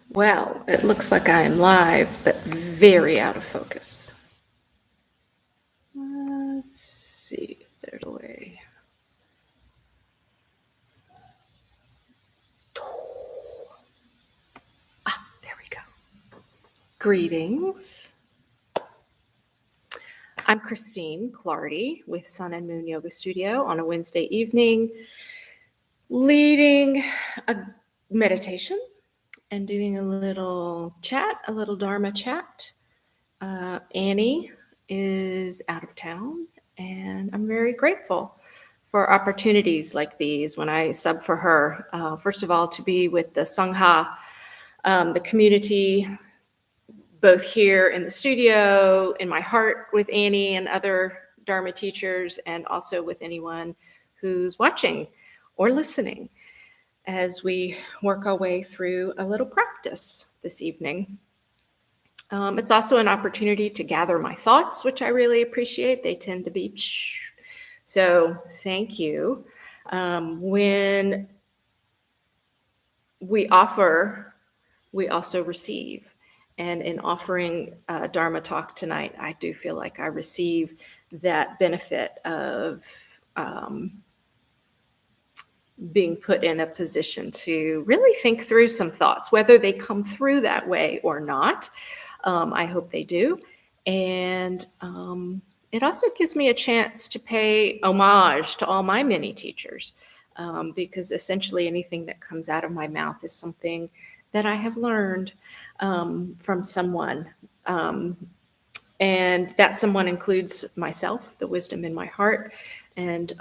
Well, it looks like I am live, but very out of focus. Let's see if there's a way. There we go. Greetings. I'm Christine Clardy with Sun and Moon Yoga Studio on a Wednesday evening, leading a meditation and doing a little chat, a little Dharma chat. Annie is out of town, and I'm very grateful for opportunities like these when I sub for her. First of all, to be with the Sangha, the community, both here in the studio, in my heart with Annie and other Dharma teachers, and also with anyone who's watching or listening as we work our way through a little practice this evening. It's also an opportunity to gather my thoughts, which I really appreciate. They tend to be so thank you. When we offer, we also receive. And in offering Dharma talk tonight, I do feel like I receive that benefit of being put in a position to really think through some thoughts, whether they come through that way or not. I hope they do. And it also gives me a chance to pay homage to all my many teachers, because essentially anything that comes out of my mouth is something that I have learned from someone. And that someone includes myself, the wisdom in my heart, and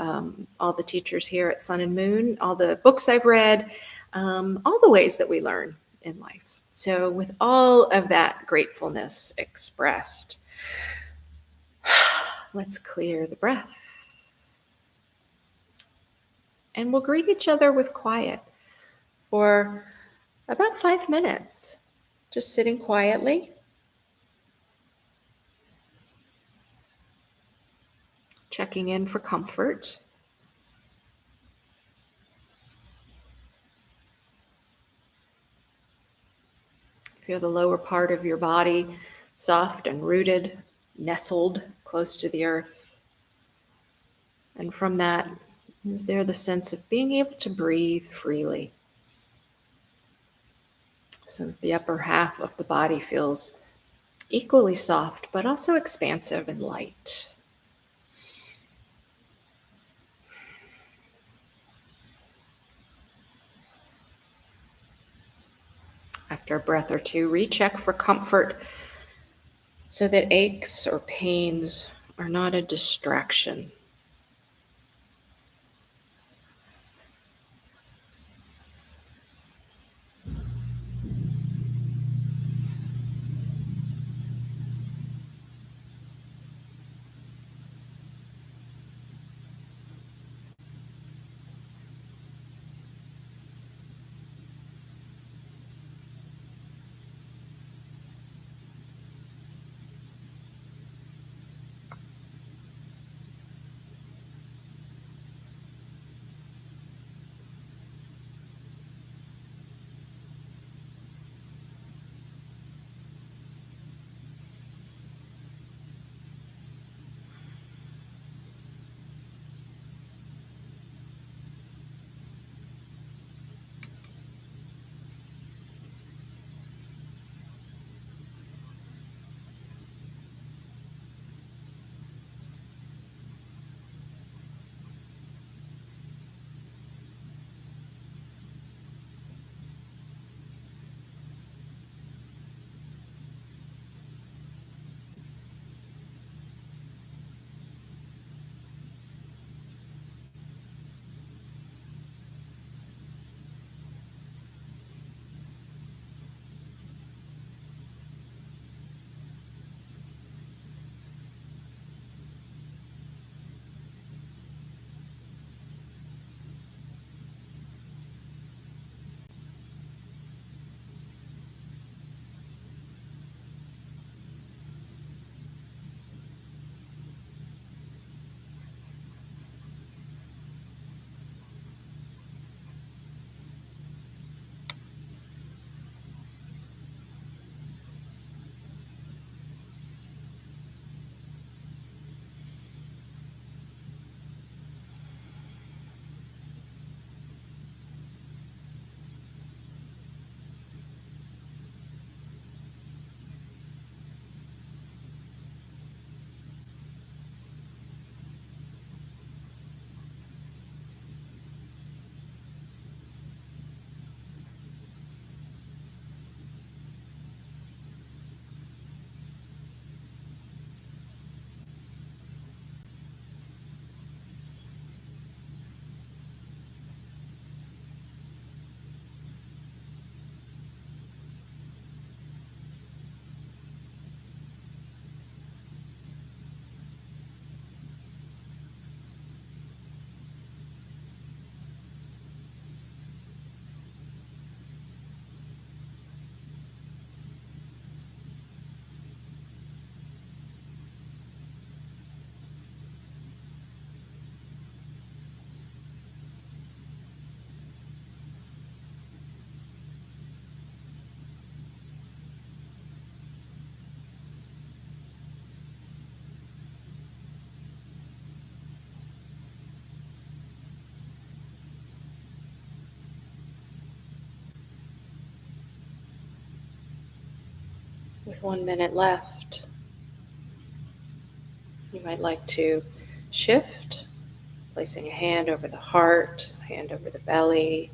all the teachers here at Sun and Moon, all the books I've read, all the ways that we learn in life. So with all of that gratefulness expressed, let's clear the breath. And we'll greet each other with quiet for about 5 minutes, just sitting quietly. Checking in for comfort. Feel the lower part of your body soft and rooted, nestled close to the earth. And from that, is there the sense of being able to breathe freely, so that the upper half of the body feels equally soft, but also expansive and light. After a breath or two, recheck for comfort so that aches or pains are not a distraction. With 1 minute left, you might like to shift, placing a hand over the heart, a hand over the belly.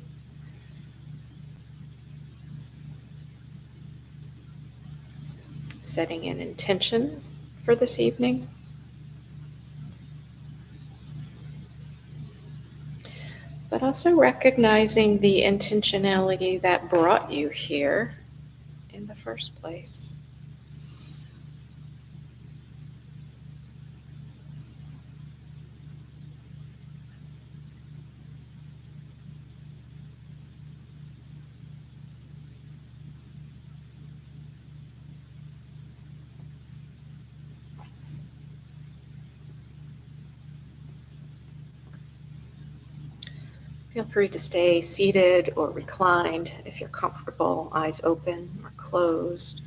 Setting an intention for this evening. But also recognizing the intentionality that brought you here in the first place. Feel free to stay seated or reclined if you're comfortable, eyes open or closed.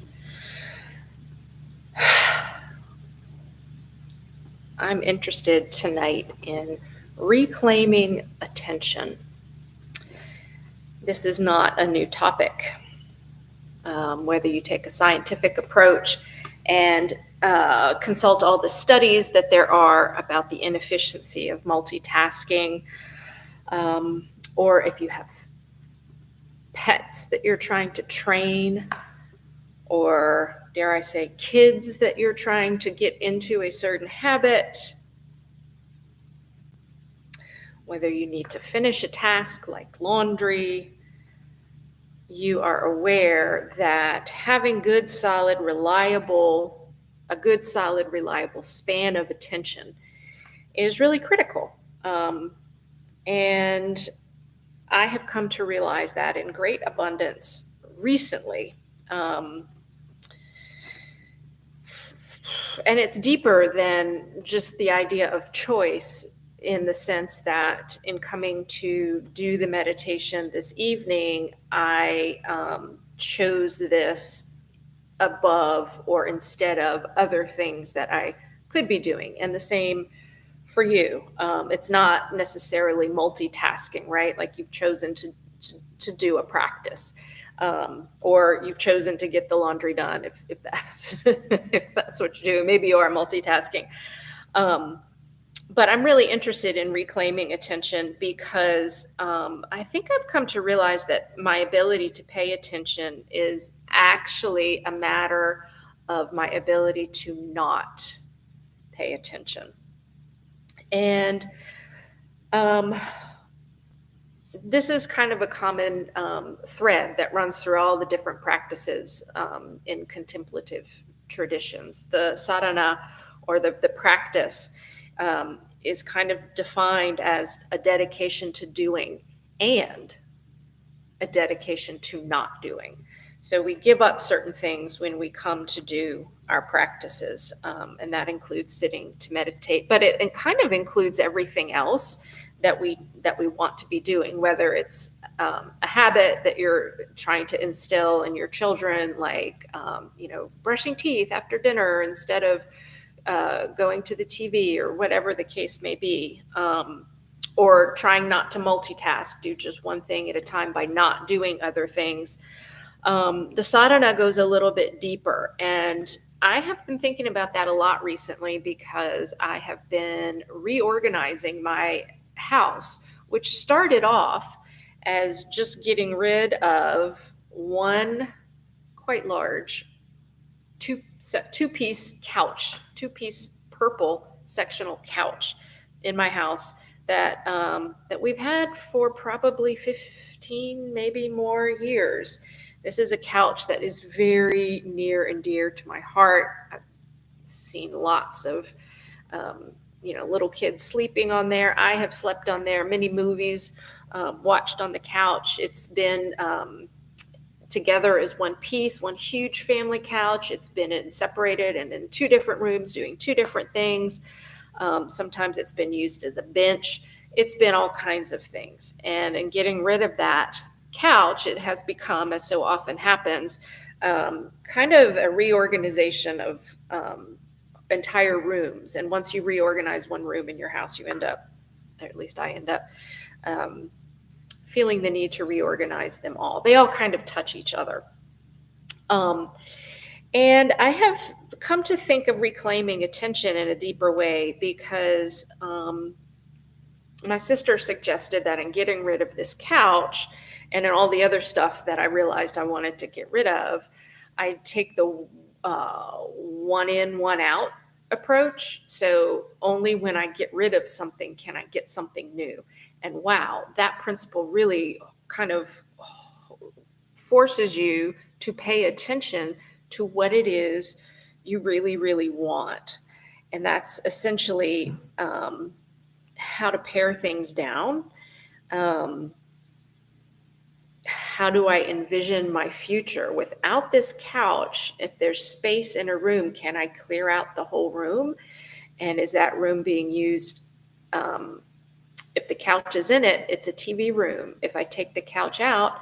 I'm interested tonight in reclaiming attention. This is not a new topic. Whether you take a scientific approach and consult all the studies that there are about the inefficiency of multitasking, or if you have pets that you're trying to train, or dare I say, kids that you're trying to get into a certain habit, whether you need to finish a task like laundry, you are aware that having a good, solid, reliable span of attention is really critical. And I have come to realize that in great abundance recently. And it's deeper than just the idea of choice, in the sense that in coming to do the meditation this evening, I chose this above or instead of other things that I could be doing. And the same for you. It's not necessarily multitasking, right? Like you've chosen to do a practice. Or you've chosen to get the laundry done, if that's if that's what you do. Maybe you are multitasking. But I'm really interested in reclaiming attention because I think I've come to realize that my ability to pay attention is actually a matter of my ability to not pay attention. And this is kind of a common thread that runs through all the different practices in contemplative traditions. The sadhana, or the practice, is kind of defined as a dedication to doing and a dedication to not doing. So we give up certain things when we come to do our practices, and that includes sitting to meditate, but it kind of includes everything else that we want to be doing, whether it's a habit that you're trying to instill in your children, like brushing teeth after dinner instead of going to the TV, or whatever the case may be, or trying not to multitask, do just one thing at a time by not doing other things. The sadhana goes a little bit deeper, and I have been thinking about that a lot recently because I have been reorganizing my house, which started off as just getting rid of one quite large two-piece couch, two-piece purple sectional couch in my house that we've had for probably 15, maybe more years. This is a couch that is very near and dear to my heart. I've seen lots of little kids sleeping on there. I have slept on there. Many movies watched on the couch. It's been together as one piece, one huge family couch. It's been separated and in two different rooms doing two different things. Sometimes it's been used as a bench. It's been all kinds of things. And in getting rid of that couch, it has become, as so often happens, kind of a reorganization of entire rooms. And once you reorganize one room in your house, you end up, or at least I end up, feeling the need to reorganize them all. They all kind of touch each other. And I have come to think of reclaiming attention in a deeper way because my sister suggested that in getting rid of this couch and in all the other stuff that I realized I wanted to get rid of, I take the one in, one out approach. So only when I get rid of something can I get something new. And wow, that principle really kind of forces you to pay attention to what it is you really, really want. And that's essentially how to pare things down. Um, how do I envision my future without this couch? If there's space in a room, can I clear out the whole room? And is that room being used? Um, if the couch is in it, it's a TV room. If I take the couch out,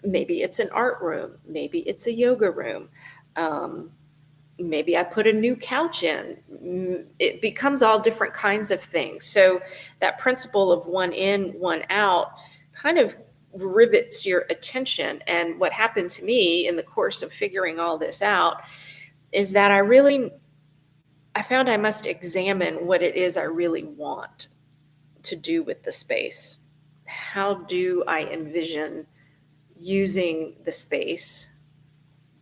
maybe it's an art room, maybe it's a yoga room. Um, Maybe I put a new couch in. It becomes all different kinds of things. So that principle of one in, one out kind of rivets your attention. And what happened to me in the course of figuring all this out is that I found I must examine what it is I really want to do with the space. How do I envision using the space,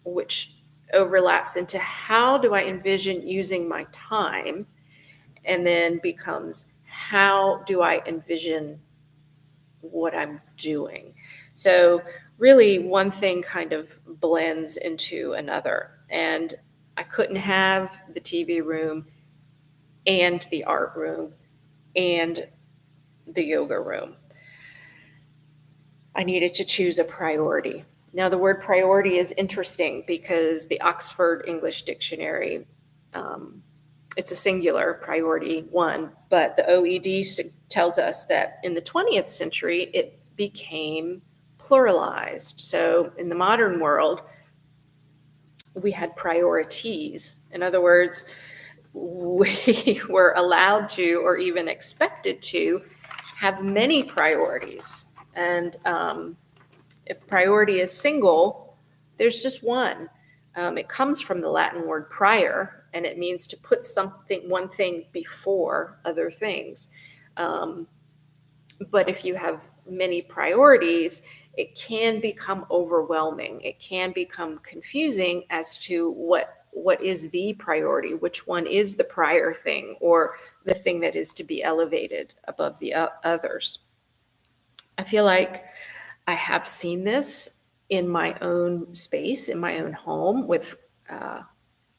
which overlaps into how do I envision using my time, and then becomes how do I envision what I'm doing. So, really, one thing kind of blends into another. And I couldn't have the TV room and the art room and the yoga room. I needed to choose a priority. Now, the word priority is interesting because the Oxford English Dictionary, um, it's a singular priority one, but the OED tells us that in the 20th century, it became pluralized. So in the modern world, we had priorities. In other words, we were allowed to, or even expected to, have many priorities. And if priority is single, there's just one. It comes from the Latin word prior, and it means to put one thing before other things. Um, but if you have many priorities, it can become overwhelming. It can become confusing as to what is the priority, which one is the prior thing, or the thing that is to be elevated above the others. I feel like I have seen this in my own space, in my own home with uh,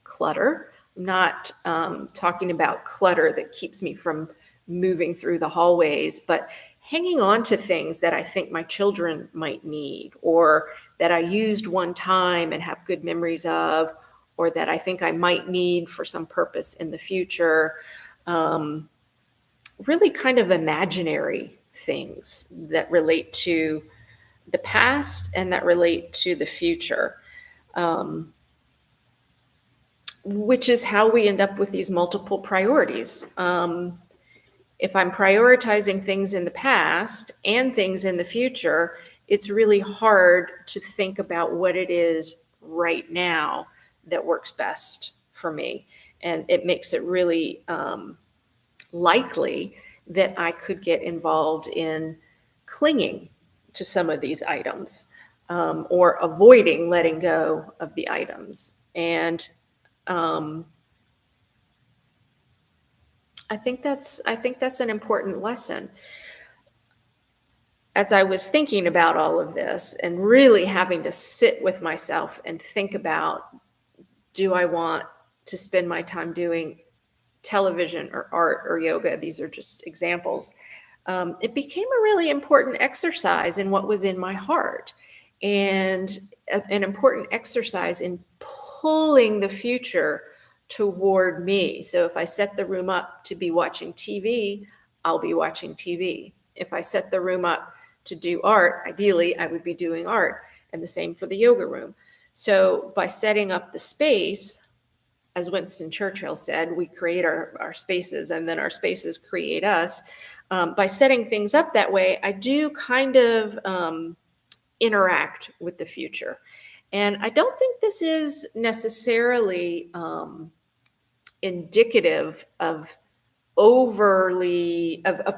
clutter. I'm not talking about clutter that keeps me from moving through the hallways, but hanging on to things that I think my children might need, or that I used one time and have good memories of, or that I think I might need for some purpose in the future. Um, Really kind of imaginary things that relate to the past and that relate to the future, um, which is how we end up with these multiple priorities. If I'm prioritizing things in the past and things in the future, it's really hard to think about what it is right now that works best for me. And it makes it really likely that I could get involved in clinging to some of these items, or avoiding letting go of the items. And um, I think that's an important lesson. As I was thinking about all of this and really having to sit with myself and think about, do I want to spend my time doing television or art or yoga? These are just examples. It became a really important exercise in what was in my heart, and an important exercise in pulling the future toward me. So if I set the room up to be watching TV, I'll be watching TV. If I set the room up to do art, ideally I would be doing art, and the same for the yoga room. So by setting up the space, as Winston Churchill said, we create our spaces and then our spaces create us. By setting things up that way, I do kind of interact with the future. And I don't think this is necessarily indicative of of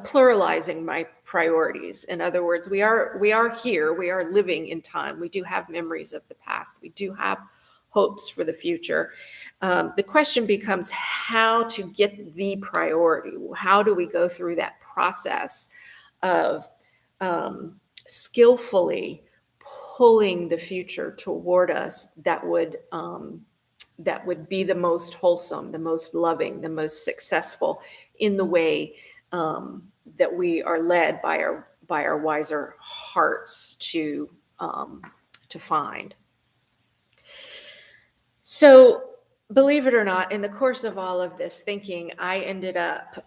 pluralizing my priorities. In other words, we are here, we are living in time. We do have memories of the past. We do have hopes for the future. The question becomes how to get the priority. How do we go through that process of skillfully pulling the future toward us that would be the most wholesome, the most loving, the most successful in the way that we are led by our wiser hearts to find. So, believe it or not, in the course of all of this thinking, I ended up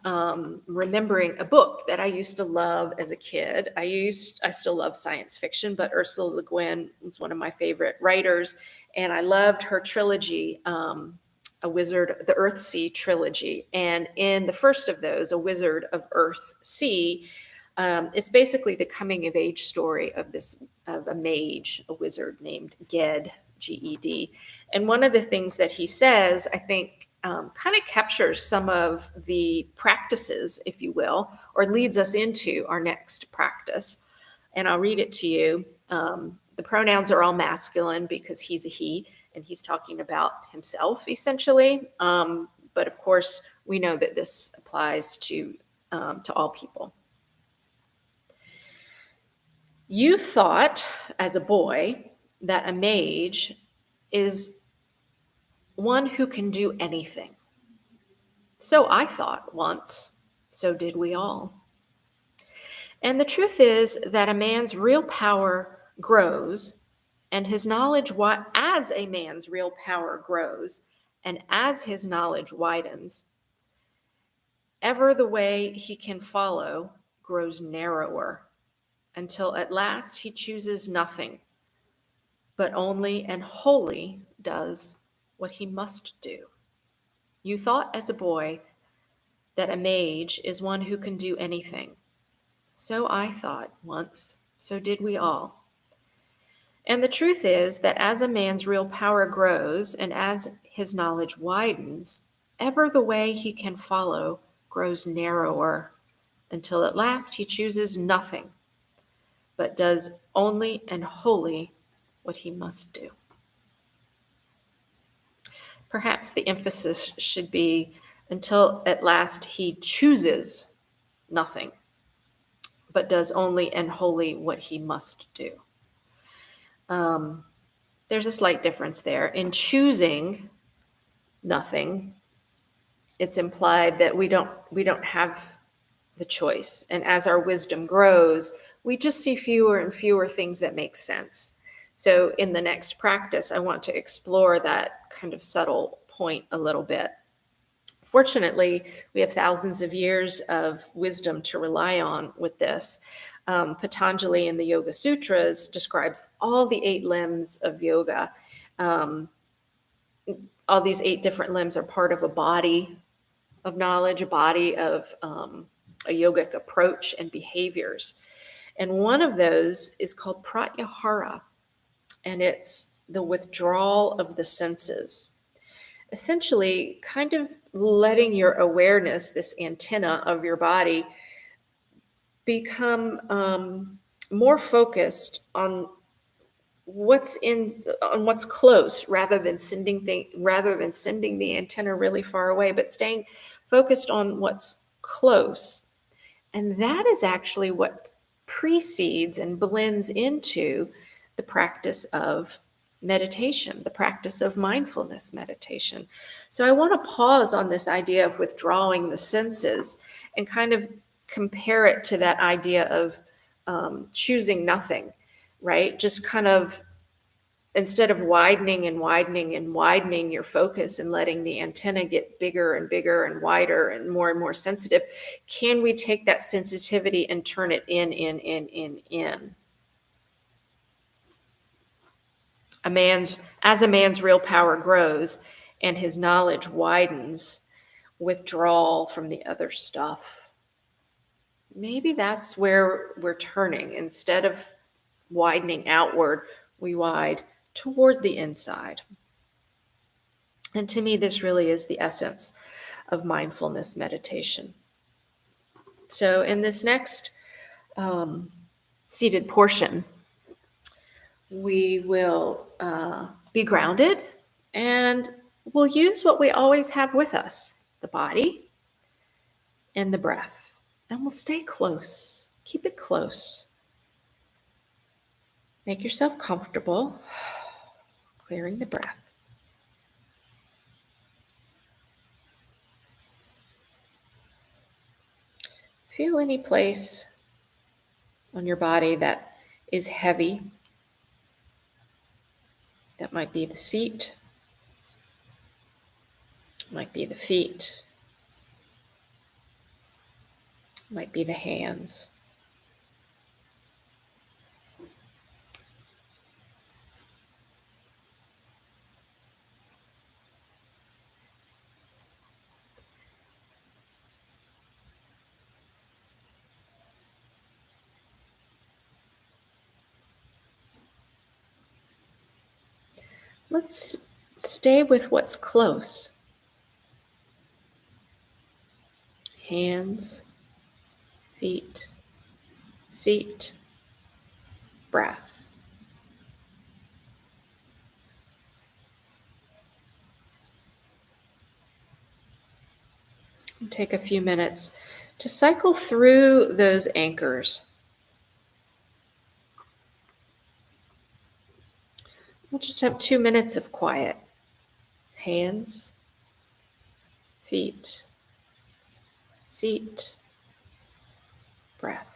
remembering a book that I used to love as a kid. I still love science fiction, but Ursula Le Guin was one of my favorite writers, and I loved her trilogy, the Earthsea trilogy. And in the first of those, A Wizard of Earthsea, it's basically the coming of age story of a mage, a wizard named Ged, Ged. And one of the things that he says, I think, kind of captures some of the practices, if you will, or leads us into our next practice. And I'll read it to you. The pronouns are all masculine because he's a he, and he's talking about himself essentially. But of course, we know that this applies to all people. You thought as a boy that a mage is one who can do anything. So I thought once, so did we all. And the truth is that a man's real power grows, and his knowledge, as a man's real power grows, and as his knowledge widens, ever the way he can follow grows narrower, until at last he chooses nothing, but only and wholly does what he must do. You thought as a boy that a mage is one who can do anything. So I thought once, so did we all. And the truth is that as a man's real power grows and as his knowledge widens, ever the way he can follow grows narrower, until at last he chooses nothing, but does only and wholly what he must do. Perhaps the emphasis should be until at last he chooses nothing, but does only and wholly what he must do. There's a slight difference there. In choosing nothing, it's implied that we don't have the choice. And as our wisdom grows, we just see fewer and fewer things that make sense. So in the next practice, I want to explore that kind of subtle point a little bit. Fortunately, we have thousands of years of wisdom to rely on with this. Patanjali in the Yoga Sutras describes all the 8 limbs of yoga. All these 8 different limbs are part of a body of knowledge, a body of a yogic approach and behaviors. And one of those is called pratyahara, and it's the withdrawal of the senses. Essentially, kind of letting your awareness, this antenna of your body, become more focused on what's close, rather than sending the antenna really far away, but staying focused on what's close. And that is actually what precedes and blends into the practice of meditation, the practice of mindfulness meditation. So I want to pause on this idea of withdrawing the senses and kind of compare it to that idea of choosing nothing, right? Just kind of, instead of widening and widening and widening your focus and letting the antenna get bigger and bigger and wider and more sensitive, can we take that sensitivity and turn it in? As a man's real power grows and his knowledge widens, withdrawal from the other stuff. Maybe that's where we're turning. Instead of widening outward, we widen toward the inside. And to me, this really is the essence of mindfulness meditation. So in this next seated portion, we will be grounded, and we'll use what we always have with us, the body and the breath. And we'll stay close. Keep it close. Make yourself comfortable, clearing the breath. Feel any place on your body that is heavy. That might be the seat, might be the feet, might be the hands. Let's stay with what's close. Hands, feet, seat, breath. And take a few minutes to cycle through those anchors. We'll just have 2 minutes of quiet. Hands, feet, seat, breath.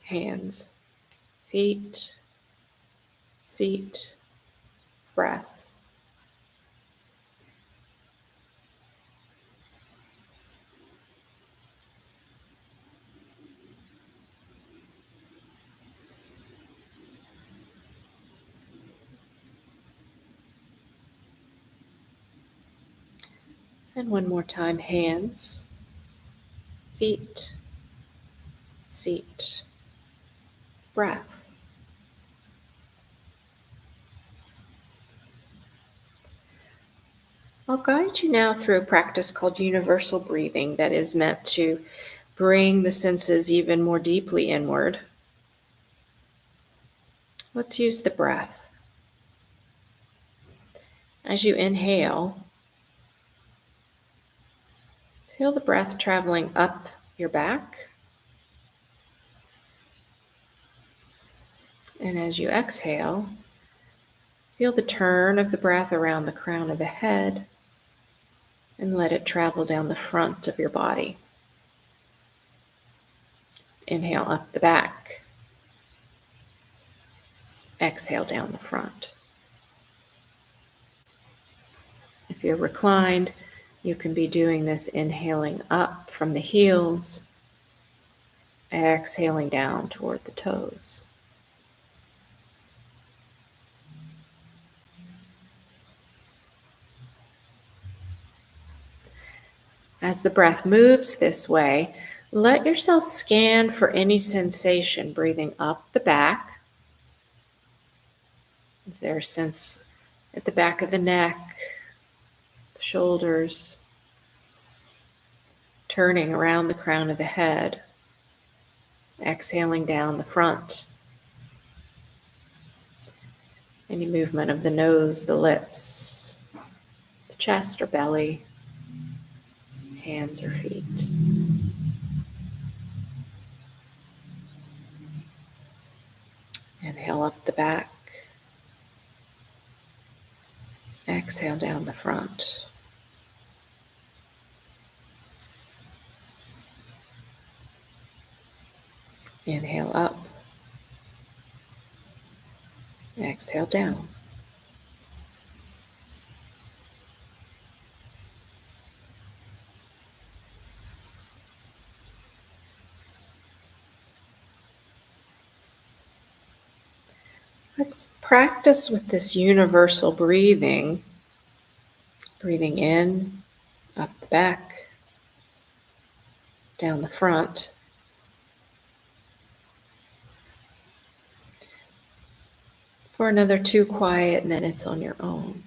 Hands, feet, seat, breath. And one more time, hands, feet, seat, breath. I'll guide you now through a practice called universal breathing that is meant to bring the senses even more deeply inward. Let's use the breath. As you inhale, feel the breath traveling up your back. And as you exhale, feel the turn of the breath around the crown of the head and let it travel down the front of your body. Inhale up the back. Exhale down the front. If you're reclined, you can be doing this inhaling up from the heels, exhaling down toward the toes. As the breath moves this way, let yourself scan for any sensation breathing up the back. Is there a sense at the back of the neck, the shoulders, turning around the crown of the head, exhaling down the front? Any movement of the nose, the lips, the chest or belly, hands or feet. Inhale up the back. Exhale down the front. Inhale up. Exhale down. Let's practice with this universal breathing. Breathing in, up the back, down the front. For another 2 quiet minutes on your own.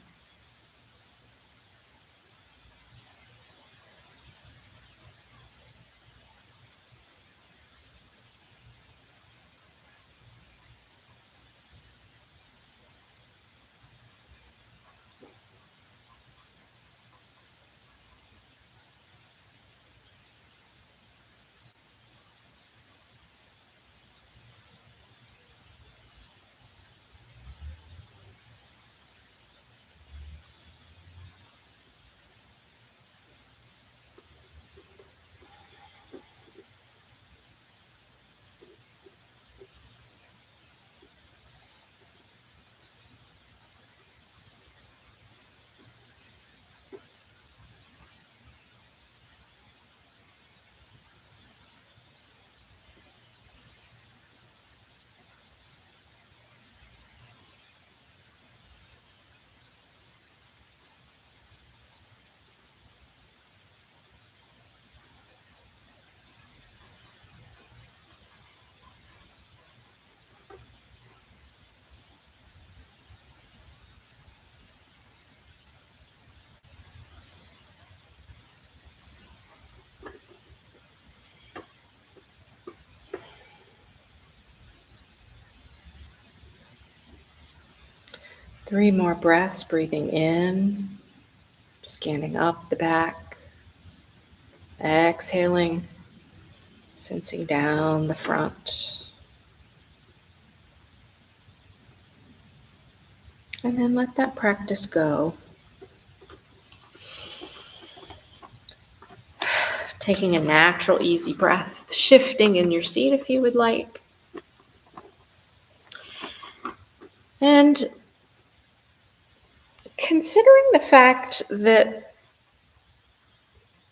Three more breaths, breathing in, scanning up the back, exhaling, sensing down the front. And then let that practice go. Taking a natural, easy breath, shifting in your seat if you would like. And considering the fact that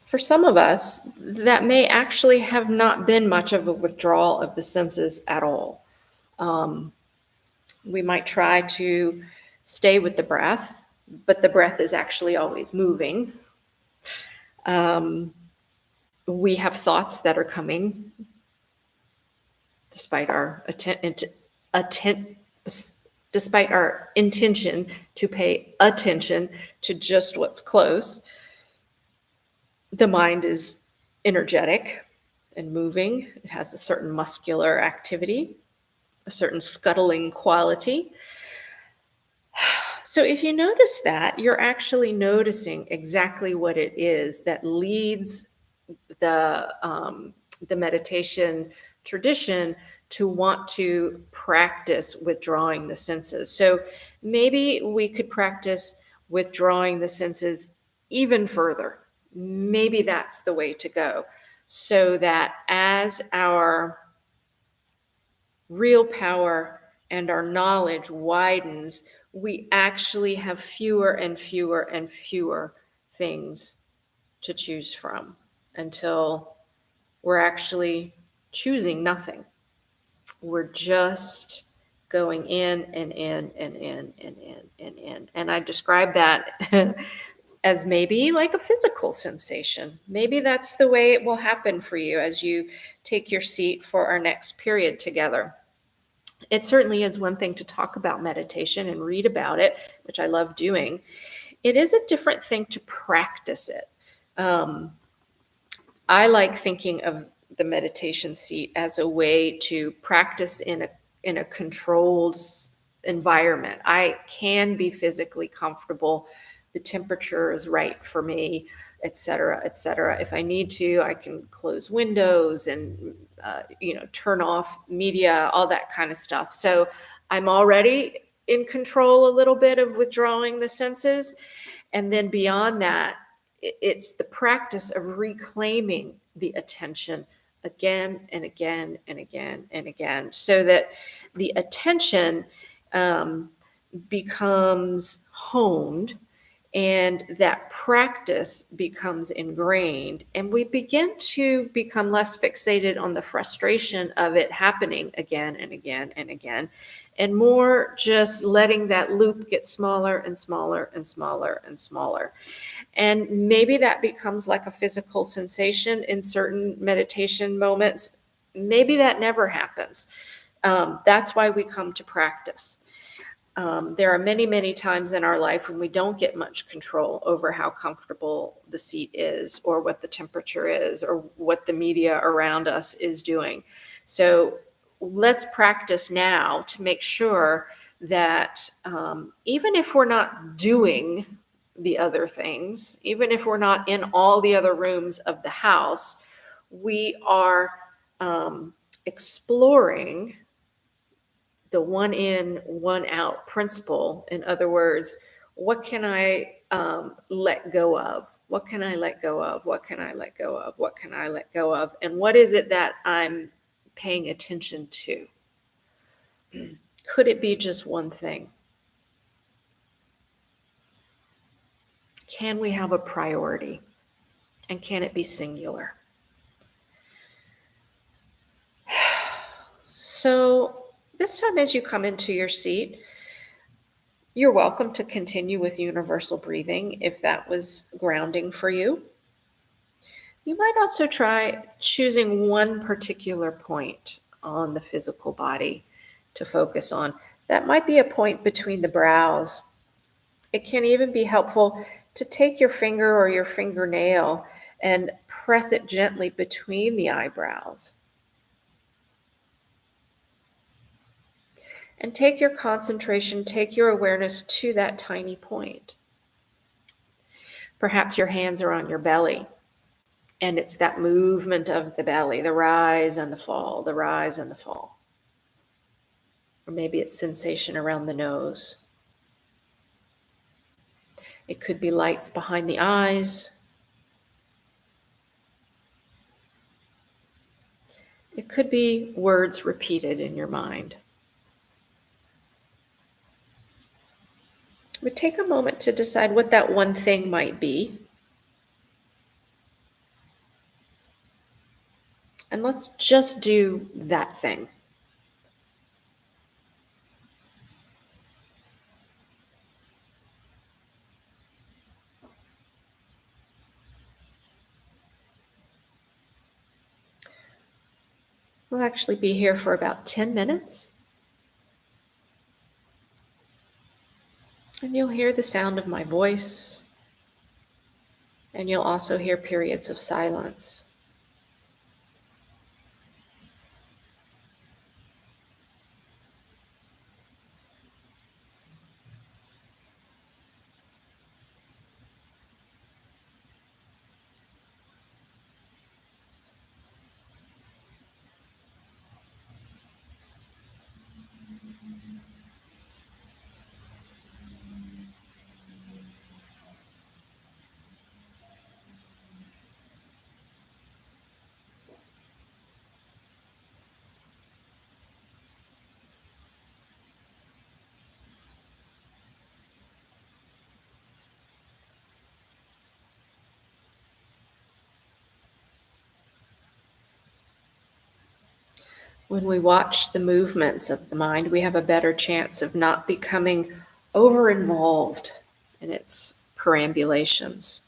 for some of us, that may actually have not been much of a withdrawal of the senses at all. We might try to stay with the breath, but the breath is actually always moving. We have thoughts that are coming despite our despite our intention to pay attention to just what's close. The mind is energetic and moving. It has a certain muscular activity, a certain scuttling quality. So if you notice that, you're actually noticing exactly what it is that leads the meditation tradition to want to practice withdrawing the senses. So maybe we could practice withdrawing the senses even further. Maybe that's the way to go, so that as our real power and our knowledge widens, we actually have fewer and fewer and fewer things to choose from until we're actually choosing nothing. We're just going in and in and in and in and in. And I describe that as maybe like a physical sensation. Maybe that's the way it will happen for you as you take your seat for our next period together. It certainly is one thing to talk about meditation and read about it, which I love doing. It is a different thing to practice it. Um, I like thinking of the meditation seat as a way to practice in a controlled environment. I can be physically comfortable. The temperature is right for me, et cetera, et cetera. If I need to, I can close windows and turn off media, all that kind of stuff. So I'm already in control a little bit of withdrawing the senses. And then beyond that, it's the practice of reclaiming the attention again and again and again and again, so that the attention becomes honed and that practice becomes ingrained, and we begin to become less fixated on the frustration of it happening again and again and again, and more just letting that loop get smaller and smaller and smaller and smaller. And maybe that becomes like a physical sensation in certain meditation moments. Maybe that never happens. That's why we come to practice. There are many, many times in our life when we don't get much control over how comfortable the seat is, or what the temperature is, or what the media around us is doing. So let's practice now to make sure that even if we're not doing the other things, even if we're not in all the other rooms of the house, we are exploring the one in, one out principle. In other words, what can I let go of? What can I let go of? What can I let go of? What can I let go of? And what is it that I'm paying attention to? Could it be just one thing? Can we have a priority? And can it be singular? So, this time as you come into your seat, you're welcome to continue with universal breathing if that was grounding for you. You might also try choosing one particular point on the physical body to focus on. That might be a point between the brows. It can even be helpful to take your finger or your fingernail and press it gently between the eyebrows. And take your concentration, take your awareness to that tiny point. Perhaps your hands are on your belly, and it's that movement of the belly, the rise and the fall, the rise and the fall. Or maybe it's sensation around the nose. It could be lights behind the eyes. It could be words repeated in your mind. But take a moment to decide what that one thing might be. And let's just do that thing. We'll actually be here for about 10 minutes. And you'll hear the sound of my voice. And you'll also hear periods of silence. When we watch the movements of the mind, we have a better chance of not becoming over-involved in its perambulations.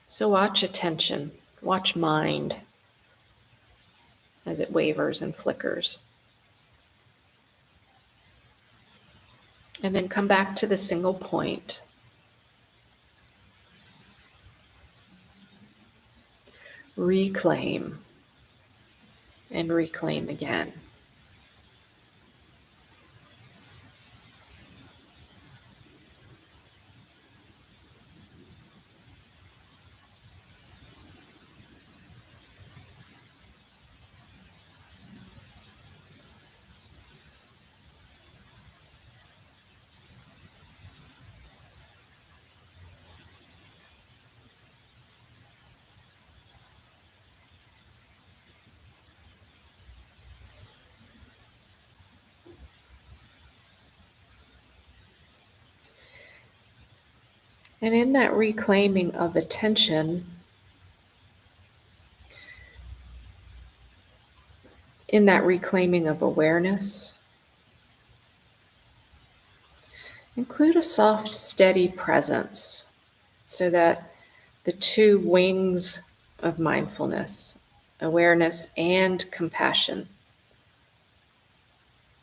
So watch attention, watch mind as it wavers and flickers. And then come back to the single point. Reclaim and reclaim again. And in that reclaiming of attention, in that reclaiming of awareness, include a soft, steady presence so that the two wings of mindfulness, awareness and compassion,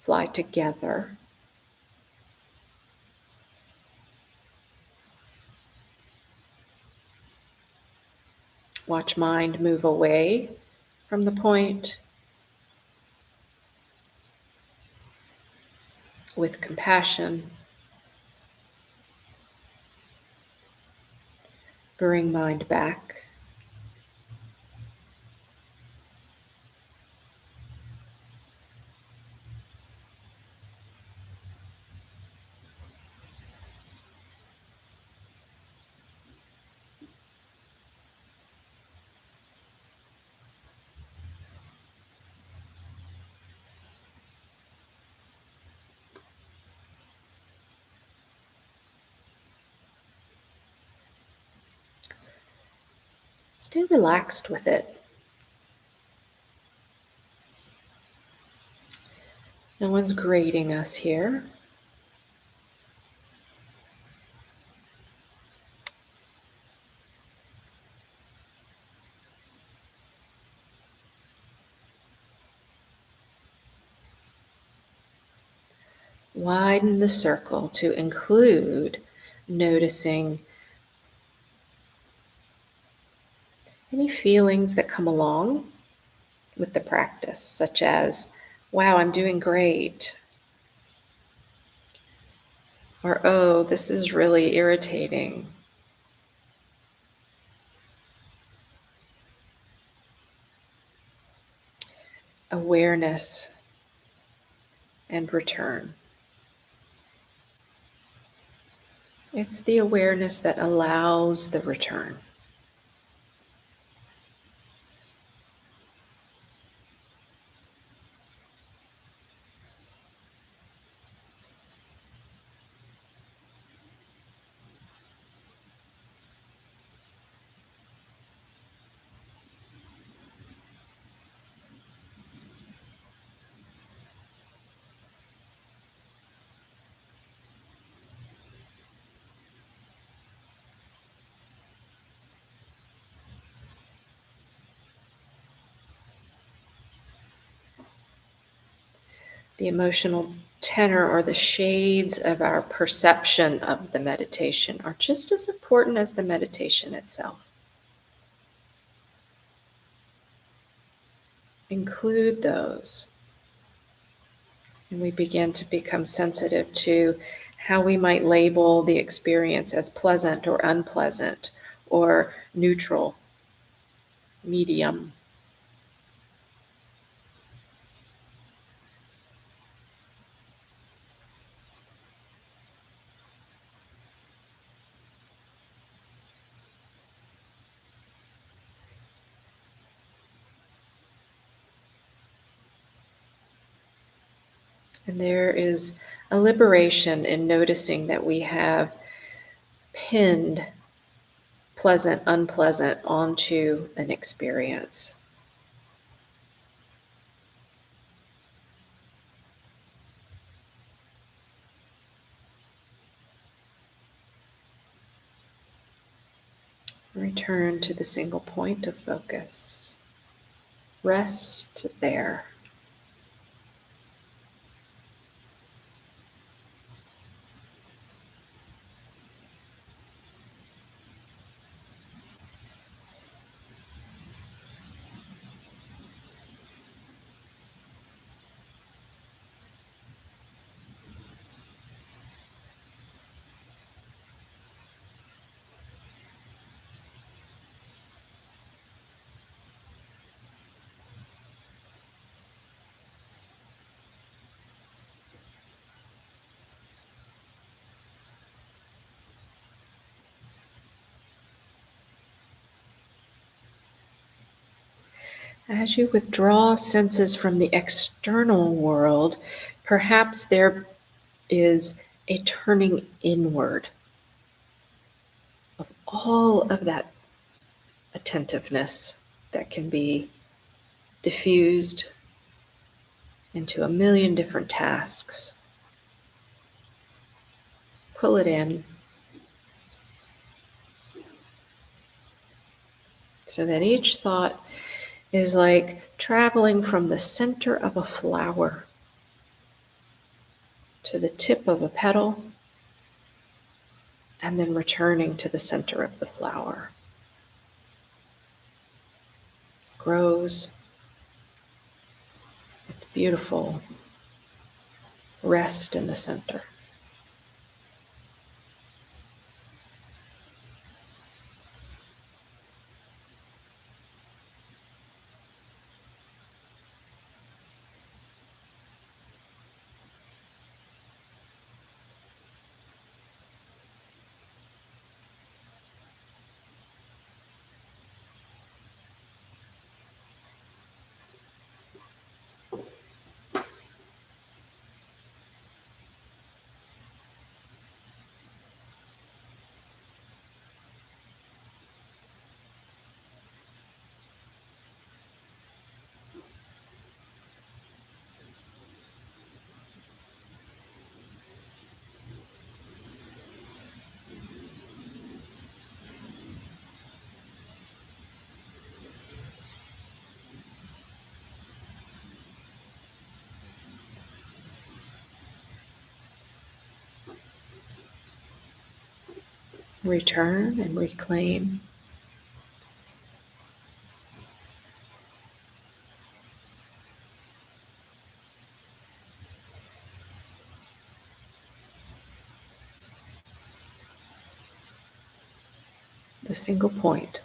fly together. Watch mind move away from the point with compassion. Bring mind back. Stay relaxed with it. No one's grading us here. Widen the circle to include noticing any feelings that come along with the practice, such as, wow, I'm doing great, or oh, this is really irritating. Awareness and return. It's the awareness that allows the return. The emotional tenor or the shades of our perception of the meditation are just as important as the meditation itself. Include those. And we begin to become sensitive to how we might label the experience as pleasant or unpleasant or neutral, medium. And there is a liberation in noticing that we have pinned pleasant, unpleasant onto an experience. Return to the single point of focus. Rest there. As you withdraw senses from the external world, perhaps there is a turning inward. all of that attentiveness that can be diffused into a million different tasks. Pull it in so that each thought is like traveling from the center of a flower to the tip of a petal and then returning to the center of the flower. Grows. It's beautiful. Rest in the center. Return and reclaim. The single point.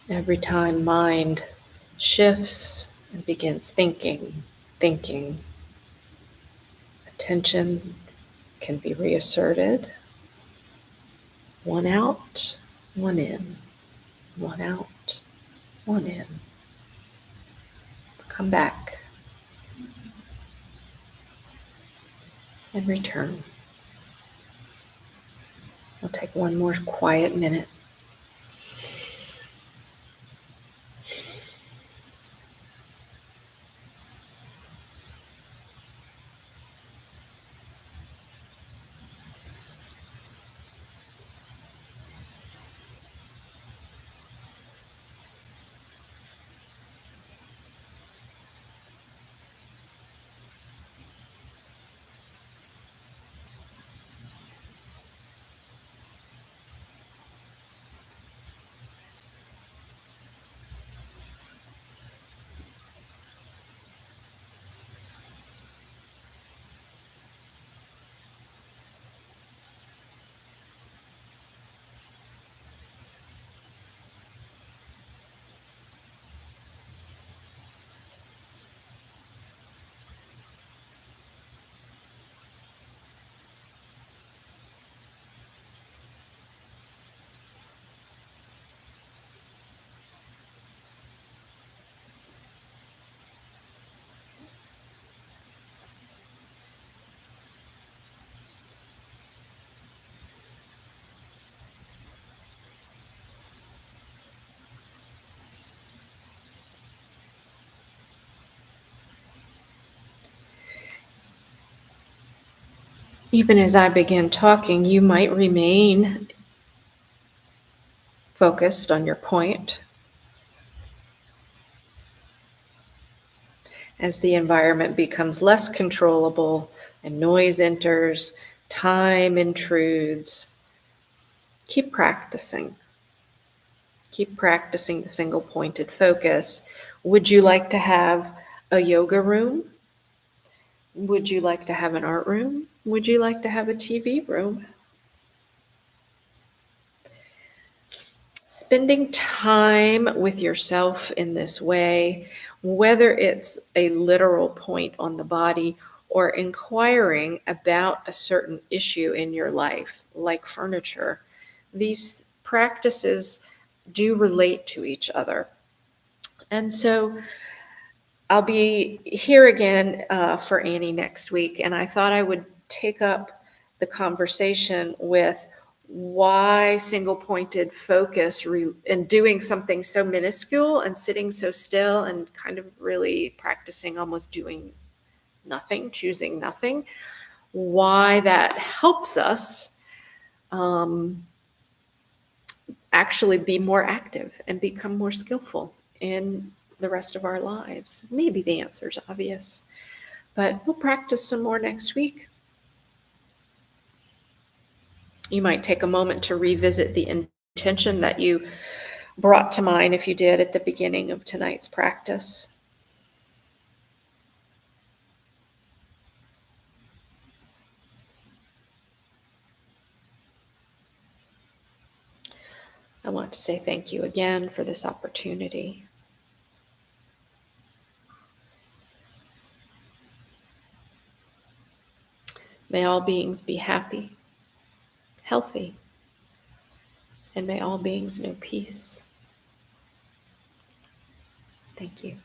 Every time mind shifts and begins thinking, attention can be reasserted. One out, one in. One out, one in. Come back and return. We'll take one more quiet minute. Even as I begin talking, you might remain focused on your point. As the environment becomes less controllable and noise enters, time intrudes, keep practicing. Keep practicing the single pointed focus. Would you like to have a yoga room? Would you like to have an art room? Would you like to have a TV room? Spending time with yourself in this way, whether it's a literal point on the body or inquiring about a certain issue in your life, like furniture, these practices do relate to each other. And so I'll be here again for Annie next week, and I thought I would take up the conversation with why single pointed focus and doing something so minuscule and sitting so still and kind of really practicing almost doing nothing, choosing nothing, why that helps us um, actually be more active and become more skillful in the rest of our lives. Maybe the answer's obvious. But we'll practice some more next week. You might take a moment to revisit the intention that you brought to mind if you did at the beginning of tonight's practice. I want to say thank you again for this opportunity. May all beings be happy, healthy, and may all beings know peace. Thank you.